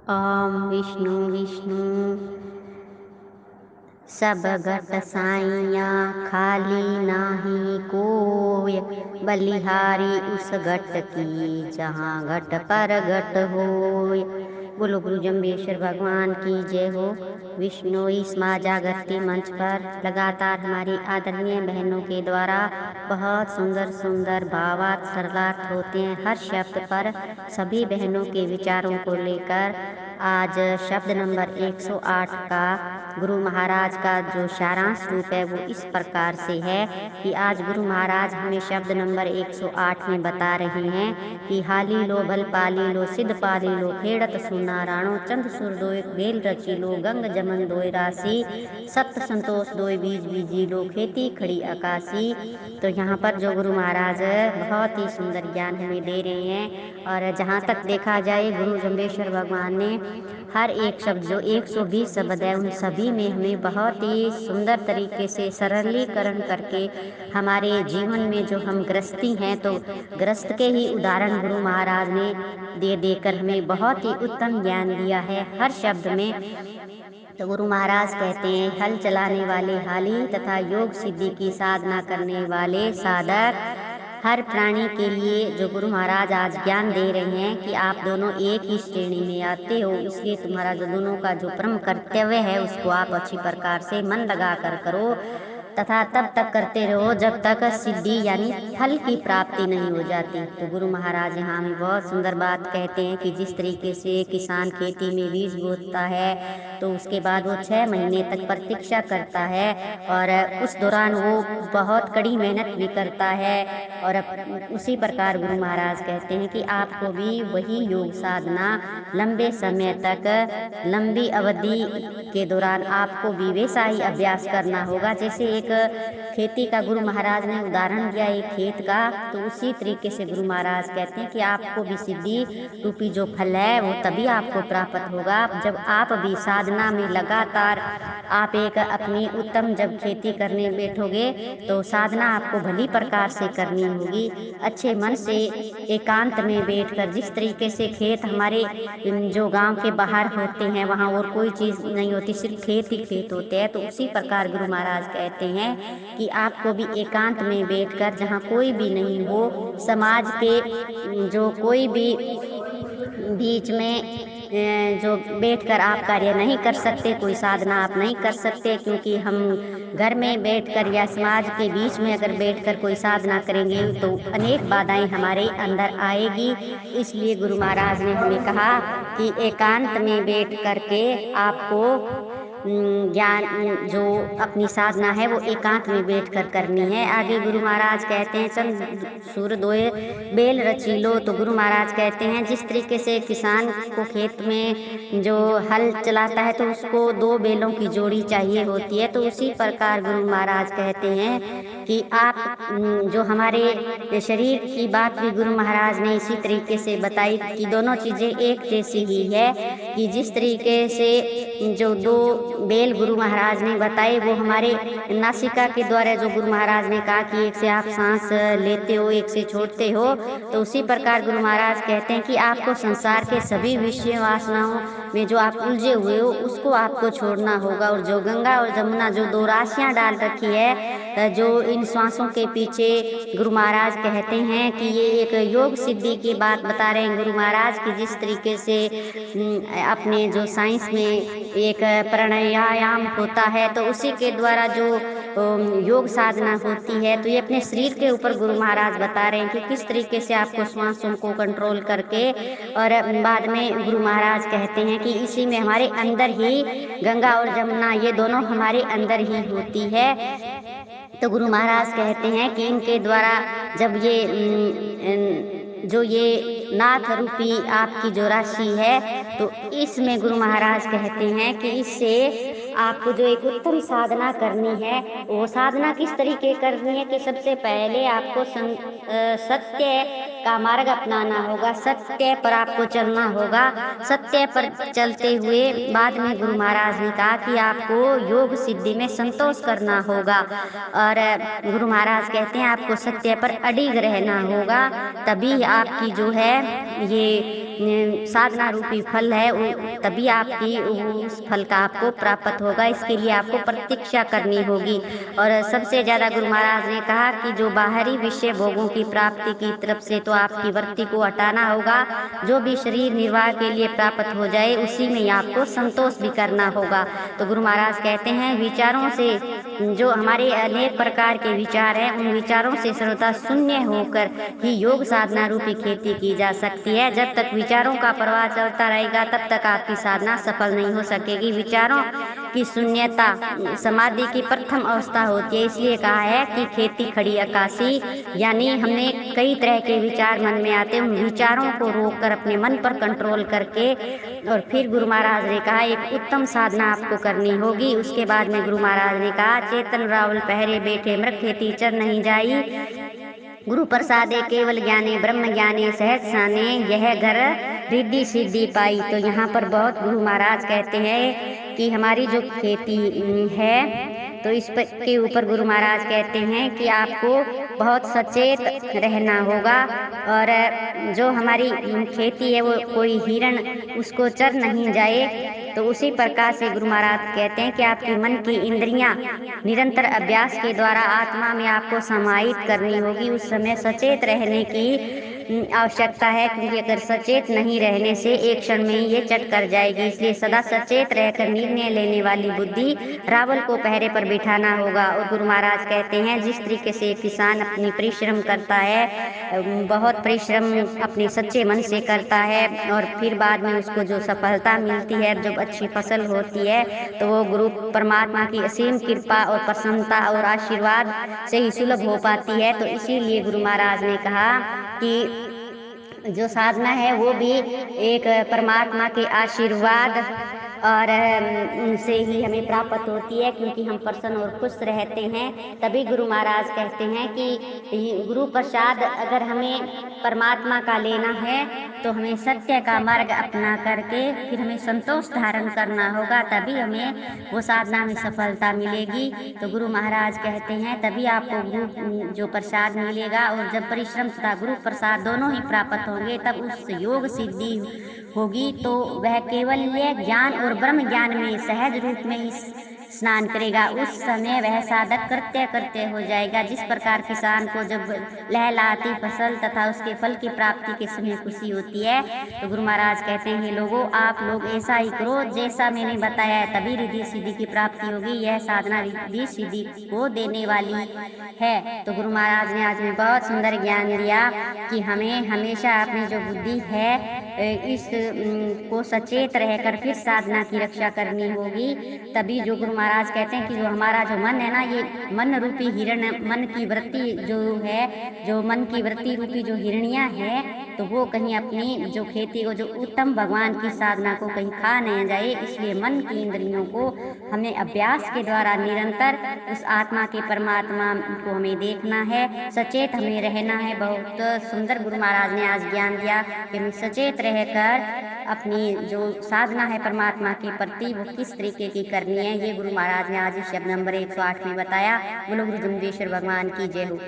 ओम विष्णु विष्णु सब घट साइयाँ खाली नाही कोय। बलिहारी उस घट की जहाँ घट पर घट होय। बोलो गुरु जम्बेश्वर भगवान की जय हो। विष्णु इस माँ जागृति मंच पर लगातार हमारी आदरणीय बहनों के द्वारा बहुत सुंदर सुंदर भावार्थ सरलार्थ होते हैं। हर शब्द पर सभी बहनों के विचारों को लेकर आज शब्द नंबर 108 का गुरु महाराज का जो सारांश रूप है वो इस प्रकार से है कि आज गुरु महाराज हमें शब्द नंबर 108 में बता रहे हैं कि हाली लो भल पाली लो सिद्ध पाली लो खेड़त सुना राणो चंद सुर दोय बेल रची लो गंग जमन दोय राशि सत्य संतोष दोय बीज बीजी लो खेती खड़ी आकाशी। तो यहाँ पर जो गुरु महाराज बहुत ही सुंदर ज्ञान हमें दे रहे हैं। और जहाँ तक देखा जाए गुरु जम्बेश्वर भगवान ने हर एक शब्द जो 120 शब्द है उन सभी में हमें बहुत ही सुंदर तरीके से सरलीकरण करके हमारे जीवन में जो हम ग्रस्ती हैं तो ग्रस्त के ही उदाहरण गुरु महाराज ने दे देकर हमें बहुत ही उत्तम ज्ञान दिया है हर शब्द में। तो गुरु महाराज कहते हैं हल चलाने वाले हाली तथा योग सिद्धि की साधना करने वाले साधक। हर प्राणी के लिए जो गुरु महाराज आज ज्ञान दे रहे हैं कि आप दोनों एक ही श्रेणी में आते हो, इसलिए तुम्हारा जो दोनों का जो परम कर्तव्य है उसको आप अच्छी प्रकार से मन लगा कर करो तथा तब तक करते रहो जब तक सिद्धि यानी फल की प्राप्ति नहीं हो जाती। तो गुरु महाराज यहाँ हमें बहुत सुंदर बात कहते हैं कि जिस तरीके से किसान खेती में बीज बोता है तो उसके बाद वो 6 महीने तक प्रतीक्षा करता है और उस दौरान वो बहुत कड़ी मेहनत भी करता है। और उसी प्रकार गुरु महाराज कहते हैं कि आपको भी वही योग साधना लंबे समय तक लंबी अवधि के दौरान आपको भी वैसा ही अभ्यास करना होगा। जैसे एक खेती का गुरु महाराज ने उदाहरण दिया एक खेत का, तो उसी तरीके से गुरु महाराज कहते हैं कि आपको भी सिद्धि रूपी जो फल है वो तभी आपको प्राप्त होगा जब आप भी साधना में लगातार आप एक अपनी उत्तम जब खेती करने बैठोगे तो साधना आपको भली प्रकार से करनी होगी। अच्छे मन से एकांत में बैठकर जिस तरीके से खेत हमारे जो गांव के बाहर होते हैं वहाँ और कोई चीज़ नहीं होती, सिर्फ खेत ही खेत होते हैं, तो उसी प्रकार गुरु महाराज कहते हैं कि आपको भी एकांत में बैठकर जहाँ कोई भी नहीं हो, समाज के जो कोई भी बीच में जो बैठकर आप कार्य नहीं कर सकते, कोई साधना आप नहीं कर सकते, क्योंकि हम घर में बैठकर या समाज के बीच में अगर बैठकर कोई साधना करेंगे तो अनेक बाधाएं हमारे अंदर आएगी। इसलिए गुरु महाराज ने हमें कहा कि एकांत में बैठ करके आपको ज्ञान जो अपनी साधना है वो एकांत में बैठकर करनी है। आगे गुरु महाराज कहते हैं चंद सूर दोए बेल रची लो। तो गुरु महाराज कहते हैं जिस तरीके से किसान को खेत में जो हल चलाता है तो उसको 2 बैलों की जोड़ी चाहिए होती है, तो उसी प्रकार गुरु महाराज कहते हैं कि आप जो हमारे शरीर की बात भी गुरु महाराज ने इसी तरीके से बताई कि दोनों चीज़ें एक जैसी ही है। कि जिस तरीके से जो 2 बेल गुरु महाराज ने बताए वो हमारे नासिका के द्वारा जो गुरु महाराज ने कहा कि एक से आप सांस लेते हो एक से छोड़ते हो, तो उसी प्रकार गुरु महाराज कहते हैं कि आपको संसार के सभी विषय वासनाओं में जो आप उलझे हुए हो उसको आपको छोड़ना होगा। और जो गंगा और जमुना जो 2 राशियां डाल रखी है जो इन श्वासों के पीछे गुरु महाराज कहते हैं कि ये एक योग सिद्धि की बात बता रहे हैं गुरु महाराज की। जिस तरीके से अपने जो साइंस में एक प्राणायाम होता है तो उसी के द्वारा जो योग साधना होती है, तो ये अपने शरीर के ऊपर गुरु महाराज बता रहे हैं कि किस तरीके से आपको श्वासों को कंट्रोल करके। और बाद में गुरु महाराज कहते हैं कि इसी में हमारे अंदर ही गंगा और जमुना ये दोनों हमारे अंदर ही होती है। तो गुरु महाराज कहते हैं कि इनके द्वारा जब ये नाथ रूपी आपकी जो राशि है तो इसमें गुरु महाराज कहते हैं कि इससे आपको जो एक उत्तम साधना करनी है वो साधना किस तरीके करनी है कि सबसे पहले आपको सत्य का मार्ग अपनाना होगा, सत्य पर आपको चलना होगा। सत्य पर चलते हुए बाद में गुरु महाराज ने कहा कि आपको योग सिद्धि में संतोष करना होगा। और गुरु महाराज कहते हैं आपको सत्य पर अडिग रहना होगा, तभी आपकी जो है ये साधना रूपी फल है तभी आपकी उस फल का आपको प्राप्त होगा। इसके लिए आपको प्रतीक्षा करनी होगी। और सबसे ज़्यादा गुरु महाराज ने कहा कि जो बाहरी विषय भोगों की प्राप्ति की तरफ से तो आपकी वृत्ति को हटाना होगा। जो भी शरीर निर्वाह के लिए प्राप्त हो जाए उसी में आपको संतोष भी करना होगा। तो गुरु महाराज कहते हैं विचारों से, जो हमारे अनेक प्रकार के विचार हैं, उन विचारों से सर्वथा शून्य होकर ही योग साधना रूपी खेती की जा सकती है। जब तक विचारों का प्रवाह चलता रहेगा तब तक आपकी साधना सफल नहीं हो सकेगी। विचारों की शून्यता समाधि की प्रथम अवस्था होती है। इसलिए कहा है कि खेती खड़ी आकाशी, यानी हमने कई तरह के विचार मन में आते हैं, उन विचारों को रोककर अपने मन पर कंट्रोल करके और फिर गुरु महाराज ने कहा एक उत्तम साधना आपको करनी होगी। उसके बाद में गुरु महाराज ने कहा चेतन रावल पहरे बैठे मृग खेती चर नहीं जाई, गुरु प्रसादे केवल ज्ञाने ब्रह्म ज्ञाने सहज साने, यह घर रिद्धि सिद्धि पाई। तो यहाँ पर बहुत गुरु महाराज कहते हैं कि हमारी जो खेती है तो इस के ऊपर गुरु महाराज कहते हैं कि आपको बहुत सचेत रहना होगा। और जो हमारी खेती है वो कोई हिरण उसको चर नहीं जाए। तो उसी प्रकार से गुरु महाराज कहते हैं कि आपके मन की इंद्रियां निरंतर अभ्यास के द्वारा आत्मा में आपको समाहित करनी होगी। उस समय सचेत रहने की आवश्यकता है, क्योंकि अगर सचेत नहीं रहने से एक क्षण में ही ये चट कर जाएगी। इसलिए सदा सचेत रहकर निर्णय लेने वाली बुद्धि रावल को पहरे पर बिठाना होगा। और गुरु महाराज कहते हैं जिस तरीके से किसान अपनी परिश्रम करता है, बहुत परिश्रम अपने सच्चे मन से करता है और फिर बाद में उसको जो सफलता मिलती है, जब अच्छी फसल होती है, तो वो गुरु परमात्मा की असीम कृपा और प्रसन्नता और आशीर्वाद से ही सुलभ हो पाती है। तो इसीलिए गुरु महाराज ने कहा कि जो साधना है वो भी एक परमात्मा के आशीर्वाद और से ही हमें प्राप्त होती है, क्योंकि हम प्रसन्न और खुश रहते हैं। तभी गुरु महाराज कहते हैं कि गुरु प्रसाद अगर हमें परमात्मा का लेना है तो हमें सत्य का मार्ग अपना करके फिर हमें संतोष धारण करना होगा, तभी हमें वो साधना में सफलता मिलेगी। तो गुरु महाराज कहते हैं तभी आपको गुरु जो प्रसाद मिलेगा। और जब परिश्रम तथा गुरु प्रसाद दोनों ही प्राप्त होंगे तब उस योग सिद्धि होगी। तो वह केवल ज्ञान और ब्रह्म ज्ञान में सहज रूप में ही स्नान करेगा। उस समय वह साधक कृत्य कृत्य हो जाएगा। जिस प्रकार किसान को जब लहलहाती फसल तथा उसके फल की प्राप्ति के समय खुशी होती है, तो गुरु महाराज कहते हैं लोगों आप लोग ऐसा ही करो जैसा मैंने बताया है, तभी रिद्धि सिद्धि की प्राप्ति होगी। यह साधना रिद्धि सिद्धि को देने वाली है। तो गुरु महाराज ने आज में बहुत सुंदर ज्ञान दिया कि हमें हमेशा अपनी जो बुद्धि है इस को सचेत रहकर फिर साधना की रक्षा करनी होगी। तभी जो गुरु महाराज कहते हैं कि जो हमारा जो मन है ना, ये मन रूपी हिरण, मन की वृत्ति जो है, जो मन की वृत्ति रूपी जो हिरनियां है, तो वो कहीं अपनी जो खेती को जो उत्तम भगवान की साधना को कहीं खा नहीं जाए। इसलिए मन की इंद्रियों को हमें अभ्यास के द्वारा निरंतर उस आत्मा के परमात्मा को हमें देखना है, सचेत हमें रहना है। बहुत सुंदर गुरु महाराज ने आज ज्ञान दिया कि हमें सचेत रहकर अपनी जो साधना है परमात्मा के प्रति वो किस तरीके की करनी है, ये गुरु महाराज ने आज इस शब्द नंबर 108 में बताया। बोलो गुरु जम्बेश्वर भगवान की जय हो।